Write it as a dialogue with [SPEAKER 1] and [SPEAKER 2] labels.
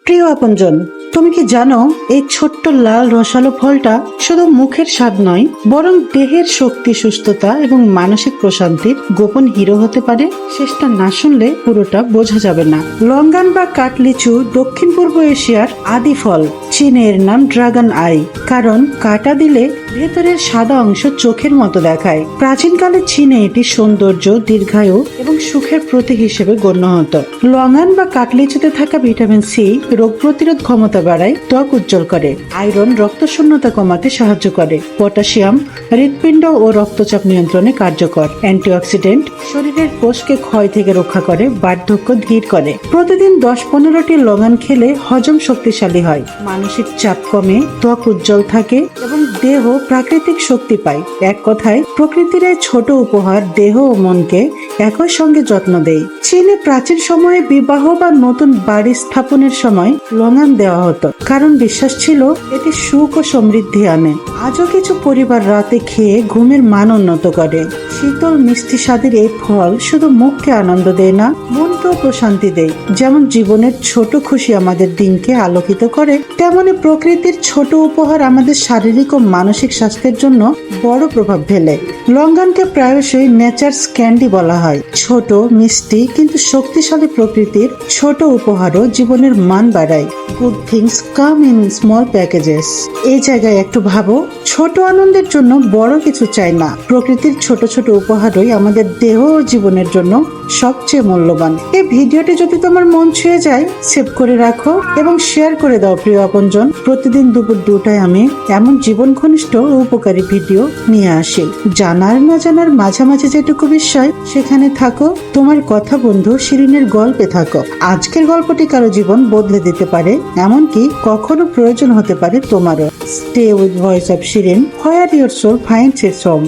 [SPEAKER 1] প্রিয় আপনজন, তুমি কি জানো এই ছোট্ট লাল রসালো ফলটা শুধু মুখের স্বাদ নয়, বরং দেহের শক্তি, সুস্থতা এবং মানসিক প্রশান্তির গোপন হিরো হতে পারে? শেষটা না শুনলে পুরোটা বোঝা যাবে না। লঙ্গান বা কাঠলিচু দক্ষিণ পূর্ব এশিয়ার আদি ফল। চীনে এর নাম ড্রাগন আই, কারণ কাটা দিলে ভেতরের সাদা অংশ চোখের মতো দেখায়। প্রাচীনকালে চীনে এটি সৌন্দর্য, দীর্ঘায়ু এবং সুখের প্রতীক হিসেবে গণ্য হতো। লঙ্গান বা কাঠলিচুতে থাকা ভিটামিন সি রোগ প্রতিরোধ ক্ষমতা বাড়ায়, ত্বক উজ্জ্বল করে। আয়রন রক্ত শূন্যতা কমাতে সাহায্য করে। পটাশিয়াম হৃৎপিণ্ড ও রক্তচাপ নিয়ন্ত্রণে কার্যকর। অ্যান্টিঅক্সিডেন্ট শরীরের কোষকে ক্ষয় থেকে রক্ষা করে, বার্ধক্য ধীর করে। প্রতিদিন 10-15টি লঙ্গান খেলে হজম শক্তিশালী হয়, মানসিক চাপ কমে, ত্বক উজ্জ্বল থাকে এবং দেহ প্রাকৃতিক শক্তি পায়। এক কথায় প্রকৃতির এই ছোট উপহার দেহ ও মনকে একই সঙ্গে যত্ন দেয়। চীনে প্রাচীন সময়ে বিবাহ বা নতুন বাড়ি স্থাপনের সময় লঙ্গান দেওয়া হতো, কারণ বিশ্বাস ছিল এটি সুখ ও সমৃদ্ধি আনে। আজও কিছু পরিবার রাতে খেয়ে ঘুমের মান উন্নত করে। শীতল মিষ্টি স্বাদের এই ফল শুধু মুখকে আনন্দ দেয় না, মনকেও প্রশান্তি দেয়। যেমন জীবনের ছোট খুশি আমাদের দিনকে আলোকিত করে, তেমনি প্রকৃতির ছোট উপহার আমাদের শারীরিক ও মানসিক স্বাস্থ্যের জন্য বড় প্রভাব ফেলে। লঙ্গানকে প্রায়শই নেচারস ক্যান্ডি বলা হয়। ছোট, মিষ্টি কিন্তু শক্তিশালী প্রকৃতির ছোট উপহারও জীবনের মান বাড়ায়। Good things come in small packages. এই জায়গায় একটু ভাবো, ছোট আনন্দের জন্য বড় কিছু চাই না। প্রকৃতির ছোট ছোট উপহারই আমাদের দেহ ও জীবনের জন্য সবচেয়ে মূল্যবান। এই ভিডিওটি যদি তোমার মন ছুঁয়ে যায়, সেভ করে রাখো এবং শেয়ার করে দাও প্রিয় আপনজন। প্রতিদিন দুপুর 2টায় আমি এমন জীবন ঘনিষ্ঠ ও উপকারী ভিডিও নিয়ে আসি। জানার না জানার মাঝামাঝি যেটুকু বিষয়, সেখানে থাকো। তোমার কথা বন্ধু শিরিনের গল্পে থাকো। আজকের গল্পটি কারো জীবন বদলে দিতে পারে, এমনকি কখনো প্রয়োজন হতে পারে তোমারও। Stay with Voice of Shirin, where your soul finds its home.